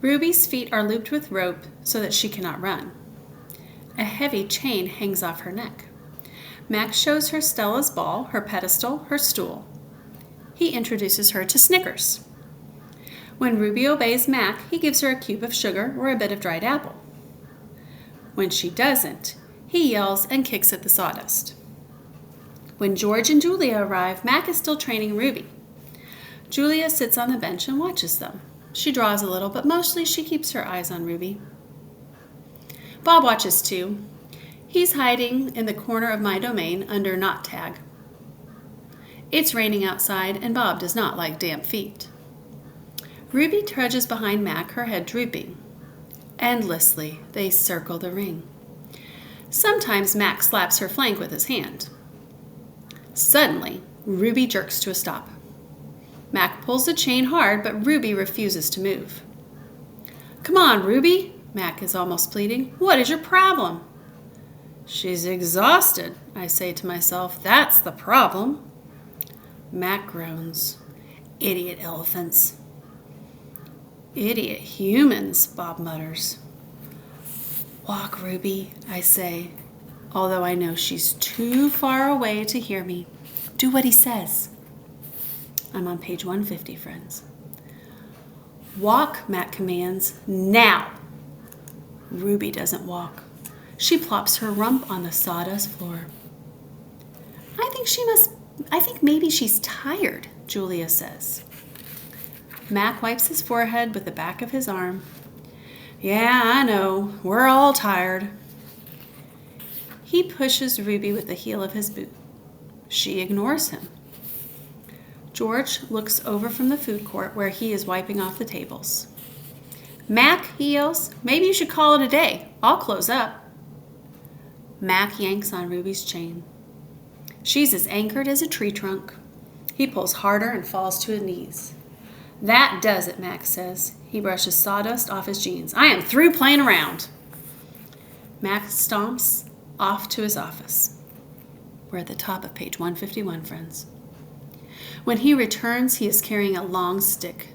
Ruby's feet are looped with rope so that she cannot run. A heavy chain hangs off her neck. Mac shows her Stella's ball, her pedestal, her stool. He introduces her to Snickers. When Ruby obeys Mac, he gives her a cube of sugar or a bit of dried apple. When she doesn't, he yells and kicks at the sawdust. When George and Julia arrive, Mac is still training Ruby. Julia sits on the bench and watches them. She draws a little, but mostly she keeps her eyes on Ruby. Bob watches too. He's hiding in the corner of my domain under Not Tag. It's raining outside, and Bob does not like damp feet. Ruby trudges behind Mac, her head drooping. Endlessly, they circle the ring. Sometimes Mac slaps her flank with his hand. Suddenly, Ruby jerks to a stop. Mac pulls the chain hard, but Ruby refuses to move. "Come on, Ruby," Mac is almost pleading. "What is your problem?" "She's exhausted," I say to myself. "That's the problem." Mac groans. "Idiot elephants." "Idiot humans," Bob mutters. "Walk, Ruby," I say, although I know she's too far away to hear me. "Do what he says." I'm on page 150, friends. "Walk," Mac commands, "now." Ruby doesn't walk. She plops her rump on the sawdust floor. I think maybe she's tired," Julia says. Mac wipes his forehead with the back of his arm. "Yeah, I know. We're all tired." He pushes Ruby with the heel of his boot. She ignores him. George looks over from the food court where he is wiping off the tables. "Mac," he yells, "maybe you should call it a day. I'll close up." Mac yanks on Ruby's chain. She's as anchored as a tree trunk. He pulls harder and falls to his knees. "That does it," Mac says. He brushes sawdust off his jeans. "I am through playing around." Mac stomps off to his office. We're at the top of page 151, friends. When he returns, he is carrying a long stick.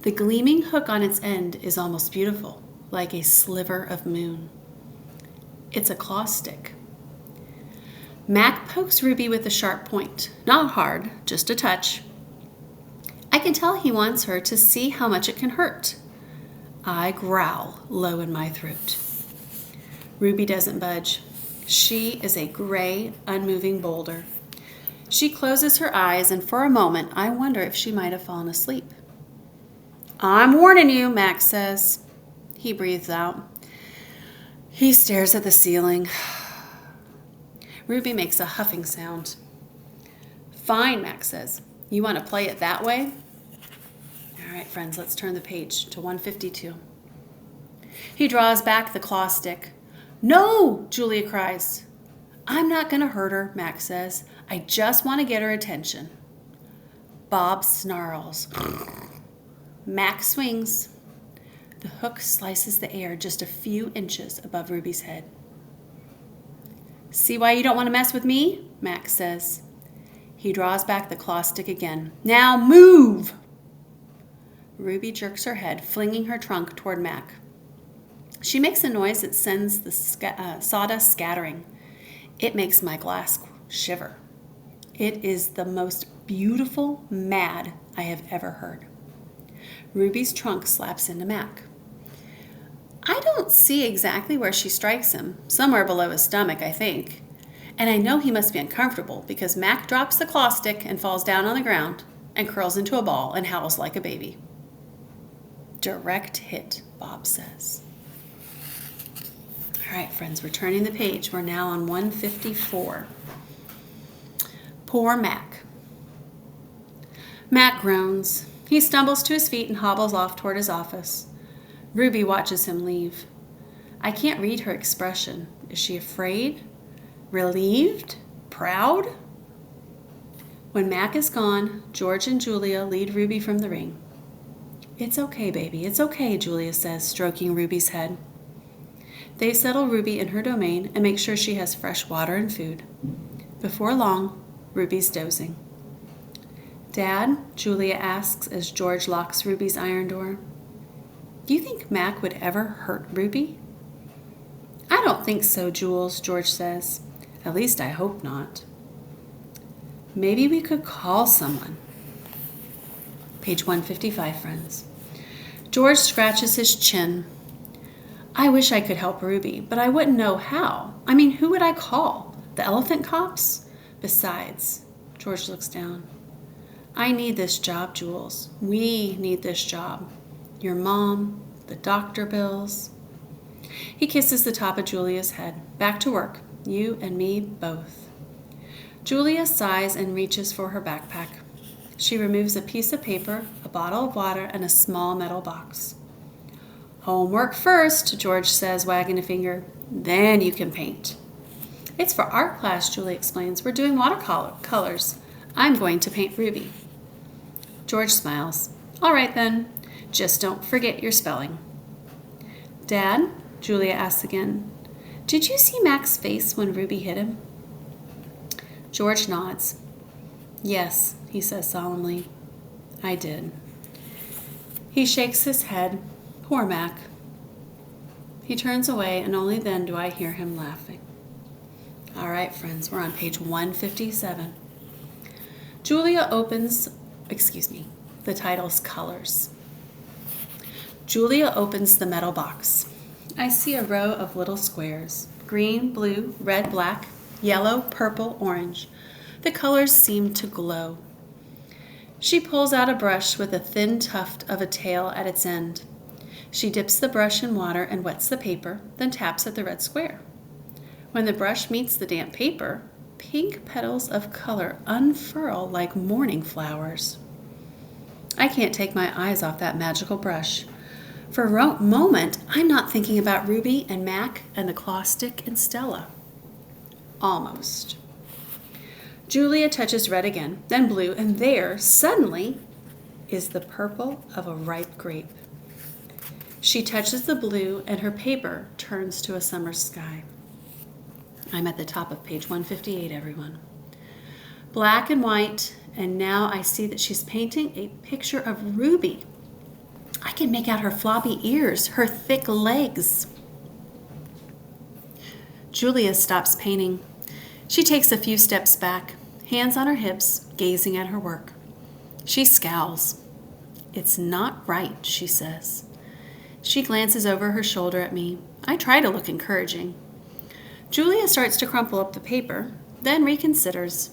The gleaming hook on its end is almost beautiful, like a sliver of moon. It's a claw stick. Mac pokes Ruby with the sharp point. Not hard, just a touch. I can tell he wants her to see how much it can hurt. I growl low in my throat. Ruby doesn't budge. She is a gray, unmoving boulder. She closes her eyes, and for a moment I wonder if she might have fallen asleep. "I'm warning you," Mac says. He breathes out. He stares at the ceiling. Ruby makes a huffing sound. "Fine," Mac says. "You want to play it that way?" All right, friends, let's turn the page to 152. He draws back the claw stick. "No!" Julia cries. "I'm not going to hurt her," Mac says. "I just want to get her attention." Bob snarls. Mac swings. The hook slices the air just a few inches above Ruby's head. "See why you don't want to mess with me?" Mac says. He draws back the claw stick again. "Now move!" Ruby jerks her head, flinging her trunk toward Mac. She makes a noise that sends the sawdust scattering. It makes my glass shiver. It is the most beautiful mad I have ever heard. Ruby's trunk slaps into Mac. I don't see exactly where she strikes him, somewhere below his stomach, I think. And I know he must be uncomfortable because Mac drops the claw stick and falls down on the ground and curls into a ball and howls like a baby. "Direct hit," Bob says. All right, friends, we're turning the page. We're now on 154. Poor Mac. Mac groans. He stumbles to his feet and hobbles off toward his office. Ruby watches him leave. I can't read her expression. Is she afraid? Relieved? Proud? When Mac is gone, George and Julia lead Ruby from the ring. "It's okay, baby. It's okay," Julia says, stroking Ruby's head. They settle Ruby in her domain and make sure she has fresh water and food. Before long, Ruby's dozing. "Dad?" Julia asks as George locks Ruby's iron door. Do you think Mac would ever hurt Ruby? I don't think so, Jules, George says. At least I hope not. Maybe we could call someone. Page 155, friends. George scratches his chin. I wish I could help Ruby, but I wouldn't know how. I mean, who would I call? The elephant cops? Besides, George looks down. I need this job, Jules. We need this job. Your mom, the doctor bills. He kisses the top of Julia's head. Back to work. You and me both. Julia sighs and reaches for her backpack. She removes a piece of paper, a bottle of water, and a small metal box. Homework first, George says, wagging a finger. Then you can paint. It's for art class, Julia explains. We're doing watercolors. I'm going to paint Ruby. George smiles. All right, then. Just don't forget your spelling. Dad, Julia asks again, did you see Mac's face when Ruby hit him? George nods. Yes, he says solemnly. I did. He shakes his head. Poor Mac. He turns away, and only then do I hear him laughing. All right, friends, we're on page 157. Julia opens, the title's Colors. Julia opens the metal box. I see a row of little squares. Green, blue, red, black, yellow, purple, orange. The colors seem to glow. She pulls out a brush with a thin tuft of a tail at its end. She dips the brush in water and wets the paper, then taps at the red square. When the brush meets the damp paper, pink petals of color unfurl like morning flowers. I can't take my eyes off that magical brush. For a moment, I'm not thinking about Ruby and Mac and the claw stick and Stella. Almost. Julia touches red again, then blue, and there, suddenly, is the purple of a ripe grape. She touches the blue, and her paper turns to a summer sky. I'm at the top of page 158, everyone. Black and white, and now I see that she's painting a picture of Ruby. I can make out her floppy ears, her thick legs. Julia stops painting. She takes a few steps back, hands on her hips, gazing at her work. She scowls. It's not right, she says. She glances over her shoulder at me. I try to look encouraging. Julia starts to crumple up the paper, then reconsiders.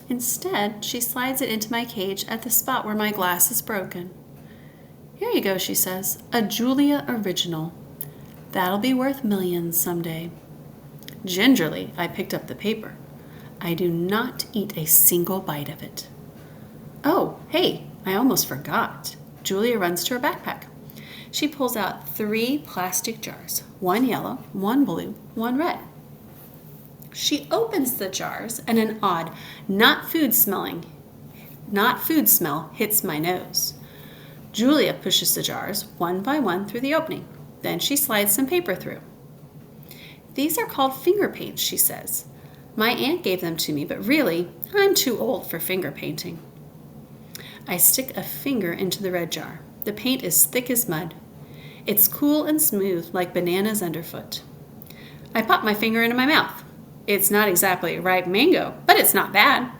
Instead, she slides it into my cage at the spot where my glass is broken. Here you go, she says. A Julia original. That'll be worth millions someday. Gingerly, I picked up the paper. I do not eat a single bite of it. Oh, hey, I almost forgot. Julia runs to her backpack. She pulls out 3 plastic jars, 1 yellow, 1 blue, 1 red. She opens the jars, and an odd, not food smell hits my nose. Julia pushes the jars one by one through the opening. Then she slides some paper through. These are called finger paints, she says. My aunt gave them to me, but really, I'm too old for finger painting. I stick a finger into the red jar. The paint is thick as mud. It's cool and smooth like bananas underfoot. I pop my finger into my mouth. It's not exactly a ripe mango, but it's not bad.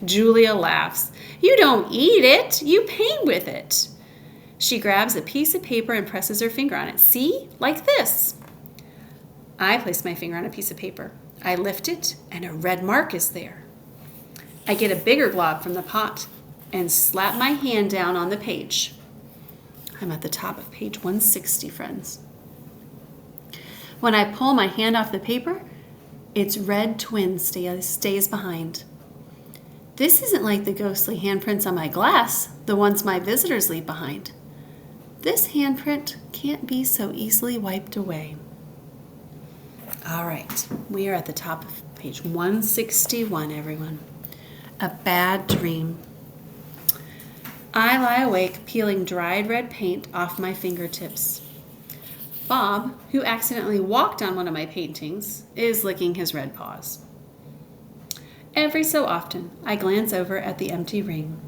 Julia laughs. You don't eat it, you paint with it. She grabs a piece of paper and presses her finger on it. See? Like this. I place my finger on a piece of paper. I lift it, and a red mark is there. I get a bigger glob from the pot and slap my hand down on the page. I'm at the top of page 160, friends. When I pull my hand off the paper, its red twin stays behind. This isn't like the ghostly handprints on my glass, the ones my visitors leave behind. This handprint can't be so easily wiped away. All right, we are at the top of page 161, everyone. A bad dream. I lie awake peeling dried red paint off my fingertips. Bob, who accidentally walked on one of my paintings, is licking his red paws. Every so often, I glance over at the empty ring.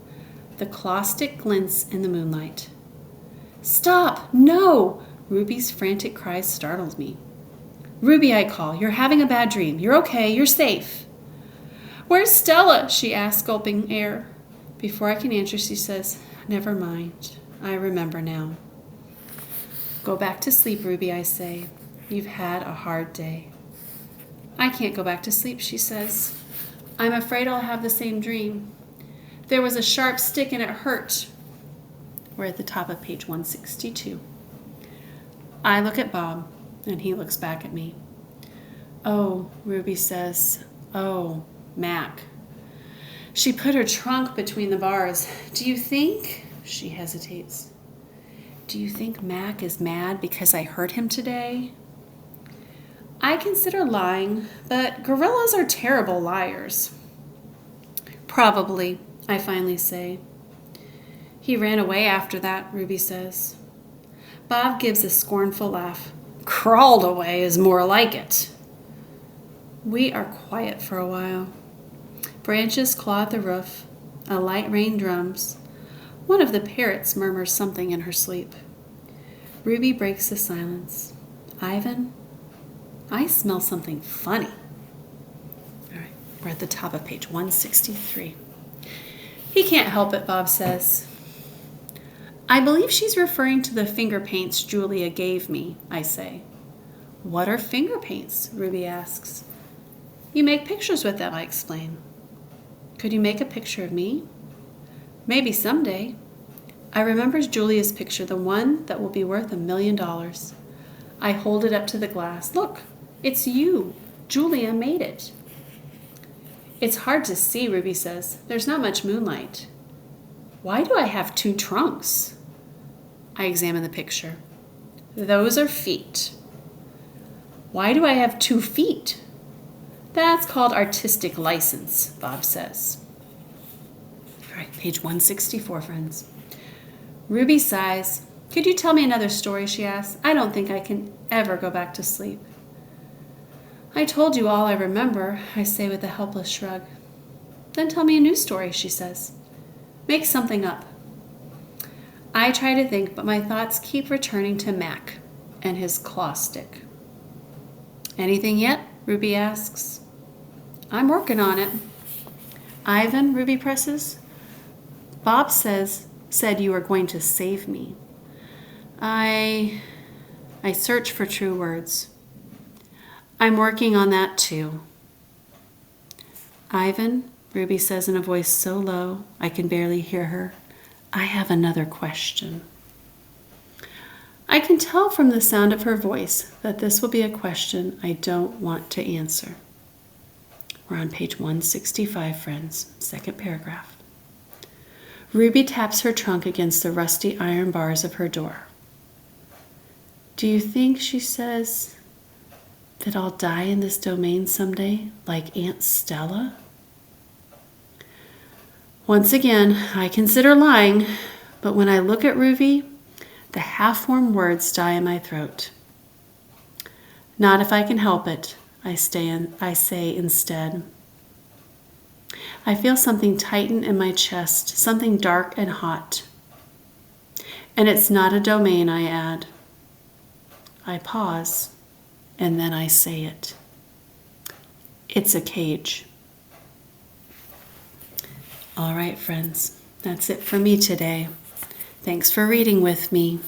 The claw stick glints in the moonlight. Stop! No! Ruby's frantic cries startled me. Ruby, I call. You're having a bad dream. You're okay. You're safe. Where's Stella? She asks, gulping air. Before I can answer, she says, Never mind. I remember now. Go back to sleep, Ruby, I say. You've had a hard day. I can't go back to sleep, she says. I'm afraid I'll have the same dream. There was a sharp stick and it hurt. We're at the top of page 162. I look at Bob, and he looks back at me. Oh, Ruby says. Oh, Mac. She put her trunk between the bars. Do you think? She hesitates. Do you think Mac is mad because I hurt him today? I consider lying, but gorillas are terrible liars. Probably, I finally say. He ran away after that, Ruby says. Bob gives a scornful laugh. Crawled away is more like it. We are quiet for a while. Branches claw at the roof. A light rain drums. One of the parrots murmurs something in her sleep. Ruby breaks the silence. Ivan, I smell something funny. All right, we're at the top of page 163. He can't help it, Bob says. I believe she's referring to the finger paints Julia gave me, I say. What are finger paints? Ruby asks. You make pictures with them, I explain. Could you make a picture of me? Maybe someday. I remember Julia's picture, the one that will be worth $1 million. I hold it up to the glass. Look, it's you. Julia made it. It's hard to see, Ruby says. There's not much moonlight. Why do I have 2 trunks? I examine the picture. Those are feet. Why do I have 2 feet? That's called artistic license, Bob says. All right, page 164, friends. Ruby sighs. Could you tell me another story, she asks. I don't think I can ever go back to sleep. I told you all I remember, I say with a helpless shrug. Then tell me a new story, she says. Make something up. I try to think, but my thoughts keep returning to Mac and his claw stick. Anything yet? Ruby asks. I'm working on it. Ivan, Ruby presses. Bob said you were going to save me. I search for true words. I'm working on that too. Ivan, Ruby says in a voice so low I can barely hear her, I have another question. I can tell from the sound of her voice that this will be a question I don't want to answer. We're on page 165, friends, second paragraph. Ruby taps her trunk against the rusty iron bars of her door. Do you think, she says, that I'll die in this domain someday, like Aunt Stella? Once again, I consider lying, but when I look at Ruby, the half-formed words die in my throat. Not if I can help it, I say instead. I feel something tighten in my chest, something dark and hot. And it's not a domain, I add. I pause, and then I say it. It's a cage. All right, friends, that's it for me today. Thanks for reading with me.